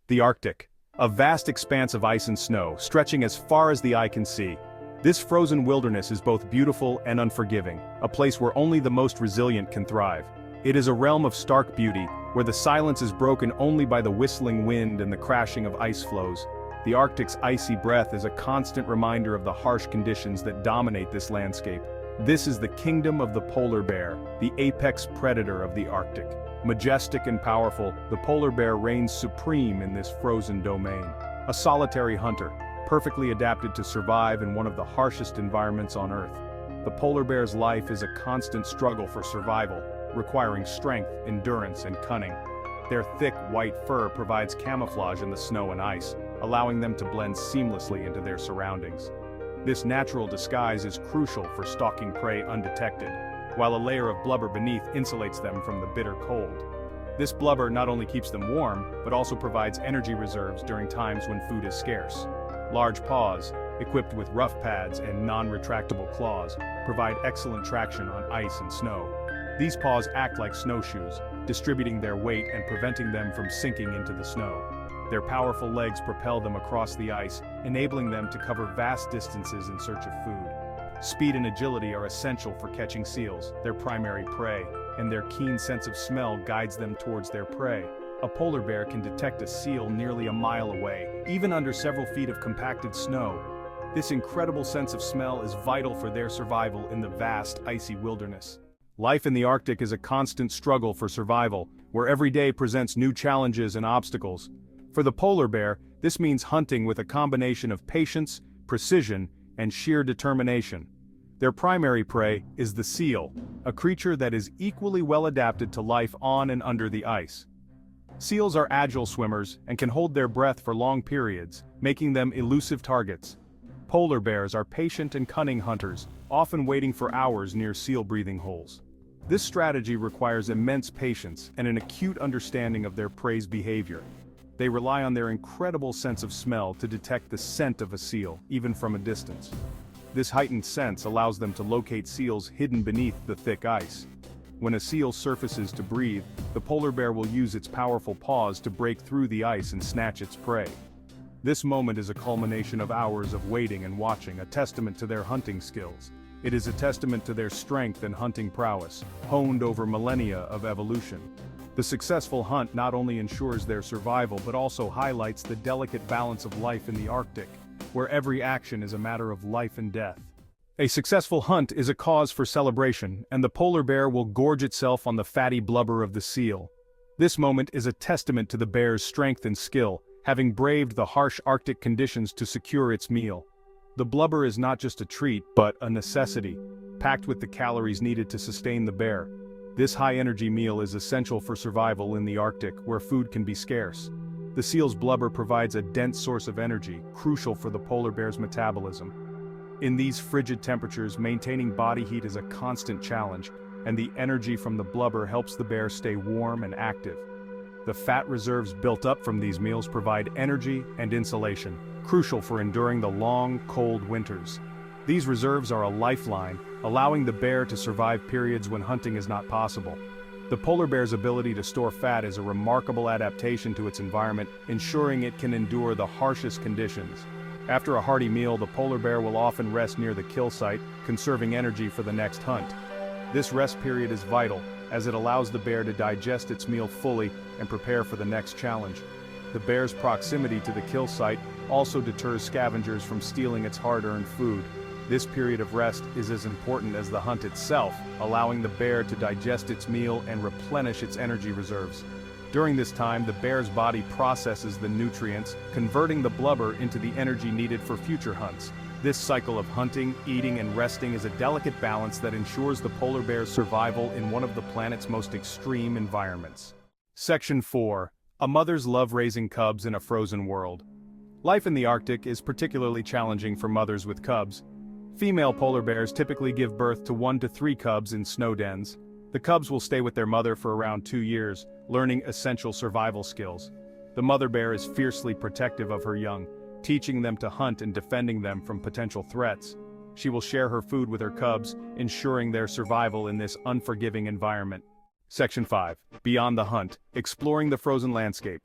The Arctic. A vast expanse of ice and snow, stretching as far as the eye can see. This frozen wilderness is both beautiful and unforgiving, a place where only the most resilient can thrive. It is a realm of stark beauty, where the silence is broken only by the whistling wind and the crashing of ice floes. The Arctic's icy breath is a constant reminder of the harsh conditions that dominate this landscape. This is the kingdom of the polar bear, the apex predator of the Arctic. Majestic and powerful, the polar bear reigns supreme in this frozen domain. A solitary hunter, perfectly adapted to survive in one of the harshest environments on Earth. The polar bear's life is a constant struggle for survival, requiring strength, endurance, and cunning. Their thick, white fur provides camouflage in the snow and ice, allowing them to blend seamlessly into their surroundings. This natural disguise is crucial for stalking prey undetected, while a layer of blubber beneath insulates them from the bitter cold. This blubber not only keeps them warm, but also provides energy reserves during times when food is scarce. Large paws, equipped with rough pads and non-retractable claws, provide excellent traction on ice and snow. These paws act like snowshoes, distributing their weight and preventing them from sinking into the snow. Their powerful legs propel them across the ice, enabling them to cover vast distances in search of food. Speed and agility are essential for catching seals, their primary prey, and their keen sense of smell guides them towards their prey. A polar bear can detect a seal nearly a mile away, even under several feet of compacted snow. This incredible sense of smell is vital for their survival in the vast, icy wilderness. Life in the Arctic is a constant struggle for survival, where every day presents new challenges and obstacles. For the polar bear, this means hunting with a combination of patience, precision, and sheer determination. Their primary prey is the seal, a creature that is equally well adapted to life on and under the ice. Seals are agile swimmers and can hold their breath for long periods, making them elusive targets. Polar bears are patient and cunning hunters, often waiting for hours near seal breathing holes. This strategy requires immense patience and an acute understanding of their prey's behavior. They rely on their incredible sense of smell to detect the scent of a seal, even from a distance. This heightened sense allows them to locate seals hidden beneath the thick ice. When a seal surfaces to breathe, the polar bear will use its powerful paws to break through the ice and snatch its prey. This moment is a culmination of hours of waiting and watching, a testament to their hunting skills. It is a testament to their strength and hunting prowess, honed over millennia of evolution. The successful hunt not only ensures their survival but also highlights the delicate balance of life in the Arctic, where every action is a matter of life and death. A successful hunt is a cause for celebration, and the polar bear will gorge itself on the fatty blubber of the seal. This moment is a testament to the bear's strength and skill, having braved the harsh Arctic conditions to secure its meal. The blubber is not just a treat, but a necessity, packed with the calories needed to sustain the bear. This high-energy meal is essential for survival in the Arctic, where food can be scarce. The seal's blubber provides a dense source of energy, crucial for the polar bear's metabolism. In these frigid temperatures, maintaining body heat is a constant challenge, and the energy from the blubber helps the bear stay warm and active. The fat reserves built up from these meals provide energy and insulation, crucial for enduring the long, cold winters. These reserves are a lifeline, allowing the bear to survive periods when hunting is not possible. The polar bear's ability to store fat is a remarkable adaptation to its environment, ensuring it can endure the harshest conditions. After a hearty meal, the polar bear will often rest near the kill site, conserving energy for the next hunt. This rest period is vital, as it allows the bear to digest its meal fully and prepare for the next challenge. The bear's proximity to the kill site also deters scavengers from stealing its hard-earned food. This period of rest is as important as the hunt itself, allowing the bear to digest its meal and replenish its energy reserves. During this time, the bear's body processes the nutrients, converting the blubber into the energy needed for future hunts. This cycle of hunting, eating, and resting is a delicate balance that ensures the polar bear's survival in one of the planet's most extreme environments. Section 4. A mother's love raising cubs in a frozen world. Life in the Arctic is particularly challenging for mothers with cubs. Female polar bears typically give birth to 1 to 3 cubs in snow dens. The cubs will stay with their mother for around 2 years, learning essential survival skills. The mother bear is fiercely protective of her young, teaching them to hunt and defending them from potential threats. She will share her food with her cubs, ensuring their survival in this unforgiving environment. Section 5. Beyond the hunt, exploring the frozen landscape.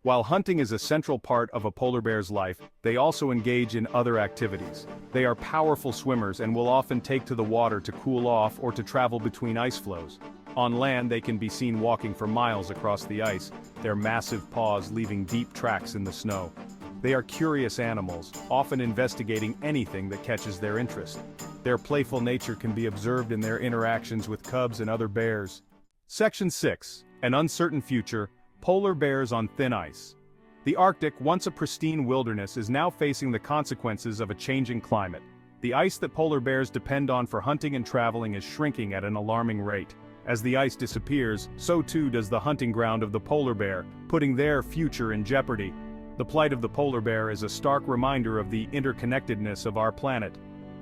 While hunting is a central part of a polar bear's life, they also engage in other activities. They are powerful swimmers and will often take to the water to cool off or to travel between ice floes. On land, they can be seen walking for miles across the ice, their massive paws leaving deep tracks in the snow. They are curious animals, often investigating anything that catches their interest. Their playful nature can be observed in their interactions with cubs and other bears. Section 6. An uncertain future. Polar bears on thin ice. The Arctic, once a pristine wilderness, is now facing the consequences of a changing climate. The ice that polar bears depend on for hunting and traveling is shrinking at an alarming rate. As the ice disappears, so too does the hunting ground of the polar bear, putting their future in jeopardy. The plight of the polar bear is a stark reminder of the interconnectedness of our planet.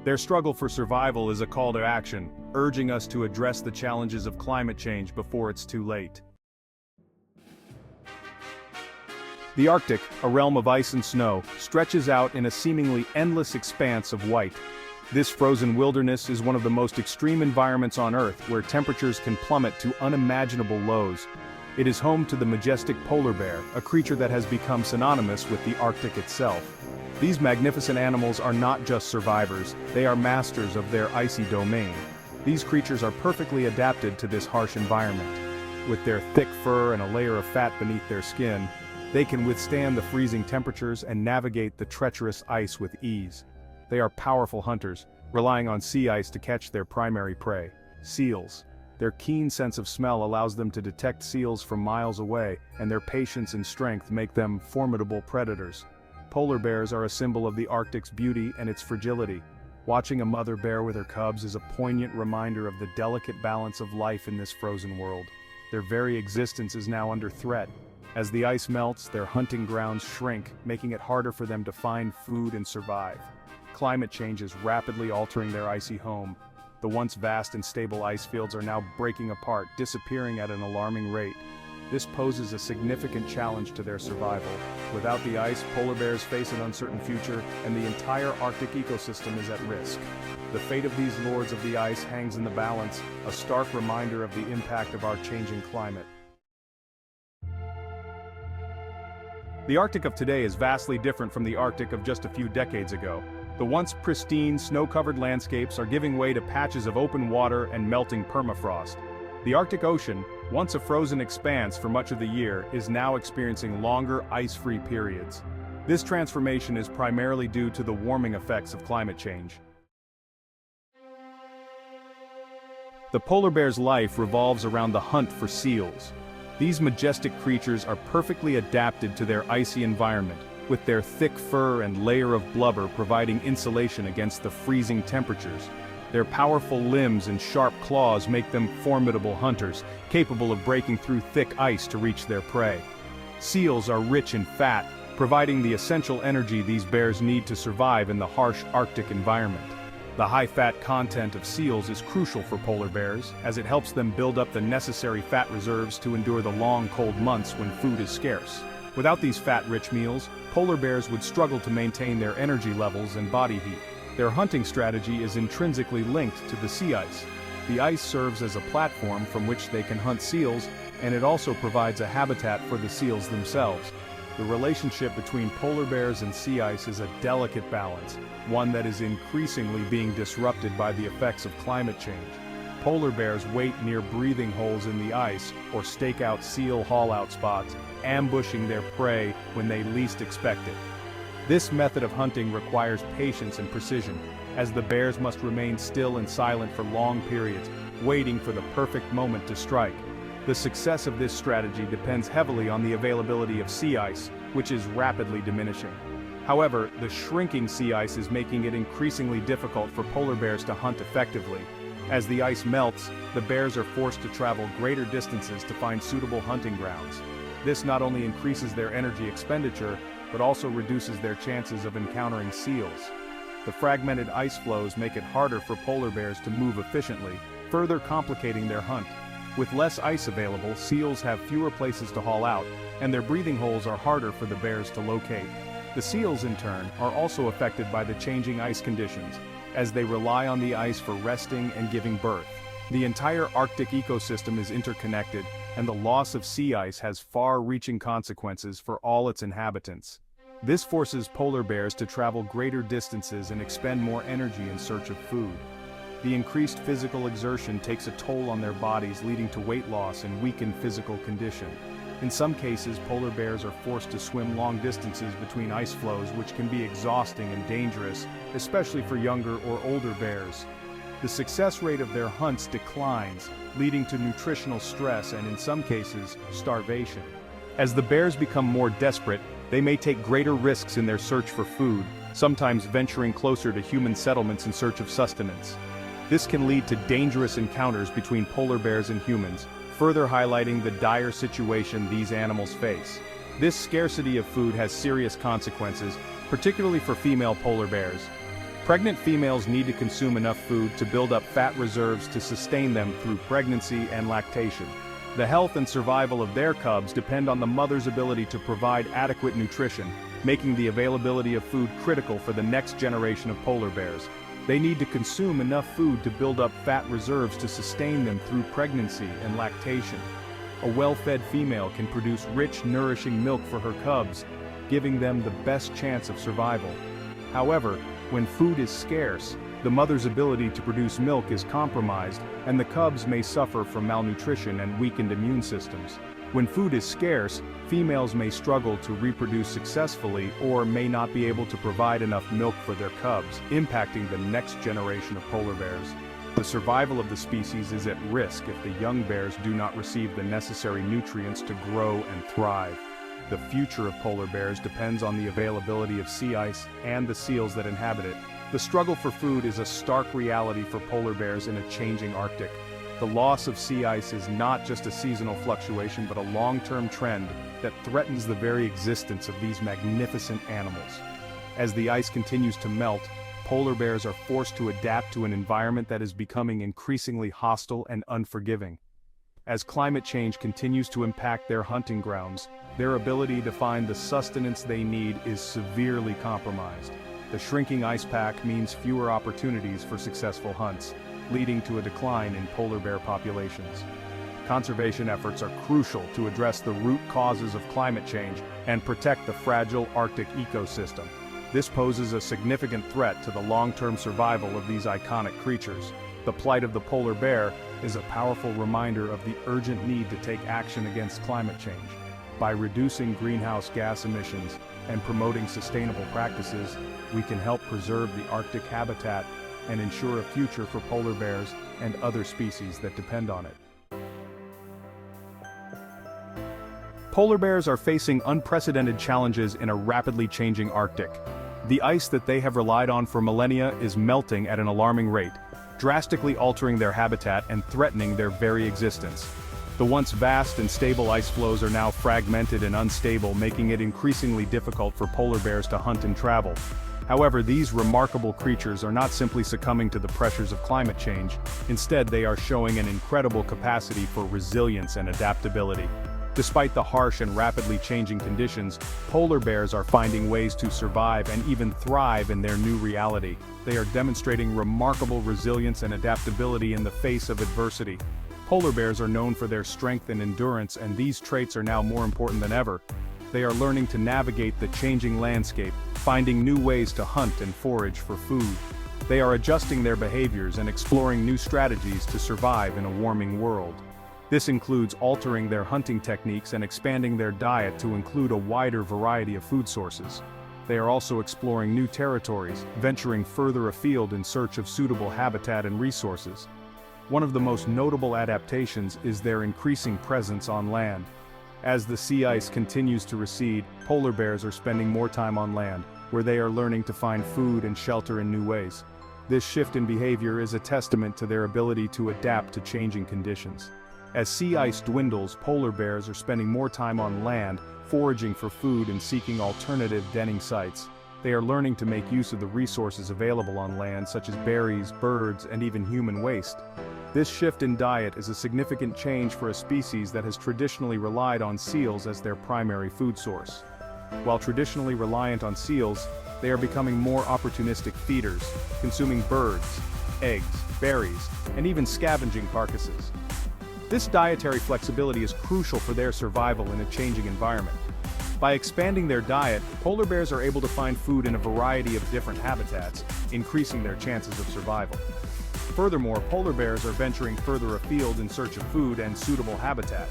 Their struggle for survival is a call to action, urging us to address the challenges of climate change before it's too late. The Arctic, a realm of ice and snow, stretches out in a seemingly endless expanse of white. This frozen wilderness is one of the most extreme environments on Earth, where temperatures can plummet to unimaginable lows. It is home to the majestic polar bear, a creature that has become synonymous with the Arctic itself. These magnificent animals are not just survivors, they are masters of their icy domain. These creatures are perfectly adapted to this harsh environment. With their thick fur and a layer of fat beneath their skin, they can withstand the freezing temperatures and navigate the treacherous ice with ease. They are powerful hunters, relying on sea ice to catch their primary prey, seals. Their keen sense of smell allows them to detect seals from miles away, and their patience and strength make them formidable predators. Polar bears are a symbol of the Arctic's beauty and its fragility. Watching a mother bear with her cubs is a poignant reminder of the delicate balance of life in this frozen world. Their very existence is now under threat. As the ice melts, their hunting grounds shrink, making it harder for them to find food and survive. Climate change is rapidly altering their icy home. The once vast and stable ice fields are now breaking apart, disappearing at an alarming rate. This poses a significant challenge to their survival. Without the ice, polar bears face an uncertain future, and the entire Arctic ecosystem is at risk. The fate of these lords of the ice hangs in the balance, a stark reminder of the impact of our changing climate. The Arctic of today is vastly different from the Arctic of just a few decades ago. The once pristine, snow-covered landscapes are giving way to patches of open water and melting permafrost. The Arctic Ocean, once a frozen expanse for much of the year, is now experiencing longer ice-free periods. This transformation is primarily due to the warming effects of climate change. The polar bear's life revolves around the hunt for seals. These majestic creatures are perfectly adapted to their icy environment, with their thick fur and layer of blubber providing insulation against the freezing temperatures. Their powerful limbs and sharp claws make them formidable hunters, capable of breaking through thick ice to reach their prey. Seals are rich in fat, providing the essential energy these bears need to survive in the harsh Arctic environment. The high-fat content of seals is crucial for polar bears, as it helps them build up the necessary fat reserves to endure the long, cold months when food is scarce. Without these fat-rich meals, polar bears would struggle to maintain their energy levels and body heat. Their hunting strategy is intrinsically linked to the sea ice. The ice serves as a platform from which they can hunt seals, and it also provides a habitat for the seals themselves. The relationship between polar bears and sea ice is a delicate balance, one that is increasingly being disrupted by the effects of climate change. Polar bears wait near breathing holes in the ice or stake out seal haul-out spots, ambushing their prey when they least expect it. This method of hunting requires patience and precision, as the bears must remain still and silent for long periods, waiting for the perfect moment to strike. The success of this strategy depends heavily on the availability of sea ice, which is rapidly diminishing. However, the shrinking sea ice is making it increasingly difficult for polar bears to hunt effectively. As the ice melts, the bears are forced to travel greater distances to find suitable hunting grounds. This not only increases their energy expenditure, but also reduces their chances of encountering seals. The fragmented ice floes make it harder for polar bears to move efficiently, further complicating their hunt. With less ice available, seals have fewer places to haul out, and their breathing holes are harder for the bears to locate. The seals, in turn, are also affected by the changing ice conditions, as they rely on the ice for resting and giving birth. The entire Arctic ecosystem is interconnected, and the loss of sea ice has far-reaching consequences for all its inhabitants. This forces polar bears to travel greater distances and expend more energy in search of food. The increased physical exertion takes a toll on their bodies, leading to weight loss and weakened physical condition. In some cases, polar bears are forced to swim long distances between ice floes, which can be exhausting and dangerous, especially for younger or older bears. The success rate of their hunts declines, leading to nutritional stress and, in some cases, starvation. As the bears become more desperate, they may take greater risks in their search for food, sometimes venturing closer to human settlements in search of sustenance. This can lead to dangerous encounters between polar bears and humans, further highlighting the dire situation these animals face. This scarcity of food has serious consequences, particularly for female polar bears. Pregnant females need to consume enough food to build up fat reserves to sustain them through pregnancy and lactation. The health and survival of their cubs depend on the mother's ability to provide adequate nutrition, making the availability of food critical for the next generation of polar bears. They need to consume enough food to build up fat reserves to sustain them through pregnancy and lactation. A well-fed female can produce rich, nourishing milk for her cubs, giving them the best chance of survival. However, when food is scarce, the mother's ability to produce milk is compromised, and the cubs may suffer from malnutrition and weakened immune systems. When food is scarce, females may struggle to reproduce successfully or may not be able to provide enough milk for their cubs, impacting the next generation of polar bears. The survival of the species is at risk if the young bears do not receive the necessary nutrients to grow and thrive. The future of polar bears depends on the availability of sea ice and the seals that inhabit it. The struggle for food is a stark reality for polar bears in a changing Arctic. The loss of sea ice is not just a seasonal fluctuation but a long-term trend that threatens the very existence of these magnificent animals. As the ice continues to melt, polar bears are forced to adapt to an environment that is becoming increasingly hostile and unforgiving. As climate change continues to impact their hunting grounds, their ability to find the sustenance they need is severely compromised. The shrinking ice pack means fewer opportunities for successful hunts, leading to a decline in polar bear populations. Conservation efforts are crucial to address the root causes of climate change and protect the fragile Arctic ecosystem. This poses a significant threat to the long-term survival of these iconic creatures. The plight of the polar bear is a powerful reminder of the urgent need to take action against climate change. By reducing greenhouse gas emissions and promoting sustainable practices, we can help preserve the Arctic habitat and ensure a future for polar bears and other species that depend on it. Polar bears are facing unprecedented challenges in a rapidly changing Arctic. The ice that they have relied on for millennia is melting at an alarming rate, drastically altering their habitat and threatening their very existence. The once vast and stable ice floes are now fragmented and unstable, making it increasingly difficult for polar bears to hunt and travel. However, these remarkable creatures are not simply succumbing to the pressures of climate change. Instead, they are showing an incredible capacity for resilience and adaptability. Despite the harsh and rapidly changing conditions, polar bears are finding ways to survive and even thrive in their new reality. They are demonstrating remarkable resilience and adaptability in the face of adversity. Polar bears are known for their strength and endurance, and these traits are now more important than ever. They are learning to navigate the changing landscape, finding new ways to hunt and forage for food. They are adjusting their behaviors and exploring new strategies to survive in a warming world. This includes altering their hunting techniques and expanding their diet to include a wider variety of food sources. They are also exploring new territories, venturing further afield in search of suitable habitat and resources. One of the most notable adaptations is their increasing presence on land. As the sea ice continues to recede, polar bears are spending more time on land, where they are learning to find food and shelter in new ways. This shift in behavior is a testament to their ability to adapt to changing conditions. As sea ice dwindles, polar bears are spending more time on land, foraging for food and seeking alternative denning sites. They are learning to make use of the resources available on land, such as berries, birds, and even human waste. This shift in diet is a significant change for a species that has traditionally relied on seals as their primary food source. While traditionally reliant on seals, they are becoming more opportunistic feeders, consuming birds, eggs, berries, and even scavenging carcasses. This dietary flexibility is crucial for their survival in a changing environment. By expanding their diet, polar bears are able to find food in a variety of different habitats, increasing their chances of survival. Furthermore, polar bears are venturing further afield in search of food and suitable habitat.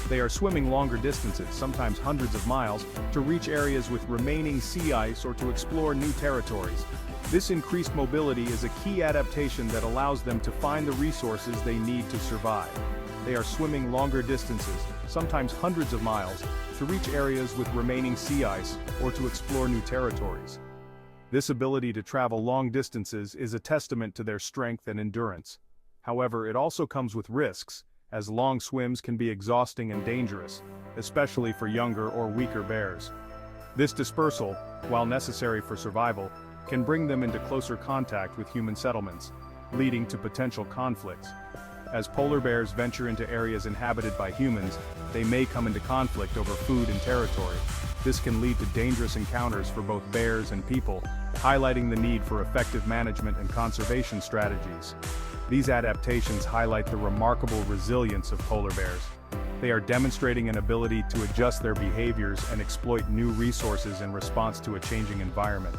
They are swimming longer distances, sometimes hundreds of miles, to reach areas with remaining sea ice or to explore new territories. This increased mobility is a key adaptation that allows them to find the resources they need to survive. They are swimming longer distances, sometimes hundreds of miles, to reach areas with remaining sea ice or to explore new territories. This ability to travel long distances is a testament to their strength and endurance. However, it also comes with risks, as long swims can be exhausting and dangerous, especially for younger or weaker bears. This dispersal, while necessary for survival, can bring them into closer contact with human settlements, leading to potential conflicts. As polar bears venture into areas inhabited by humans, they may come into conflict over food and territory. This can lead to dangerous encounters for both bears and people, highlighting the need for effective management and conservation strategies. These adaptations highlight the remarkable resilience of polar bears. They are demonstrating an ability to adjust their behaviors and exploit new resources in response to a changing environment.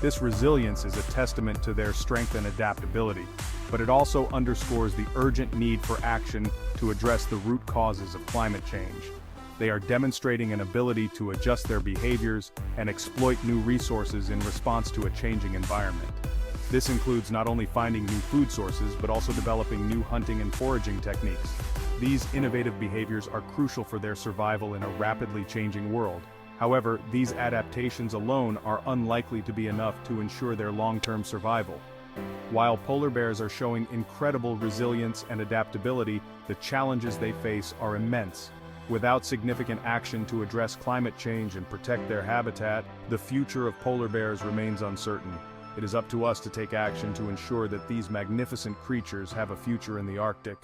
This resilience is a testament to their strength and adaptability, but it also underscores the urgent need for action to address the root causes of climate change. They are demonstrating an ability to adjust their behaviors and exploit new resources in response to a changing environment. This includes not only finding new food sources but also developing new hunting and foraging techniques. These innovative behaviors are crucial for their survival in a rapidly changing world. However, these adaptations alone are unlikely to be enough to ensure their long-term survival. While polar bears are showing incredible resilience and adaptability, the challenges they face are immense. Without significant action to address climate change and protect their habitat, the future of polar bears remains uncertain. It is up to us to take action to ensure that these magnificent creatures have a future in the Arctic.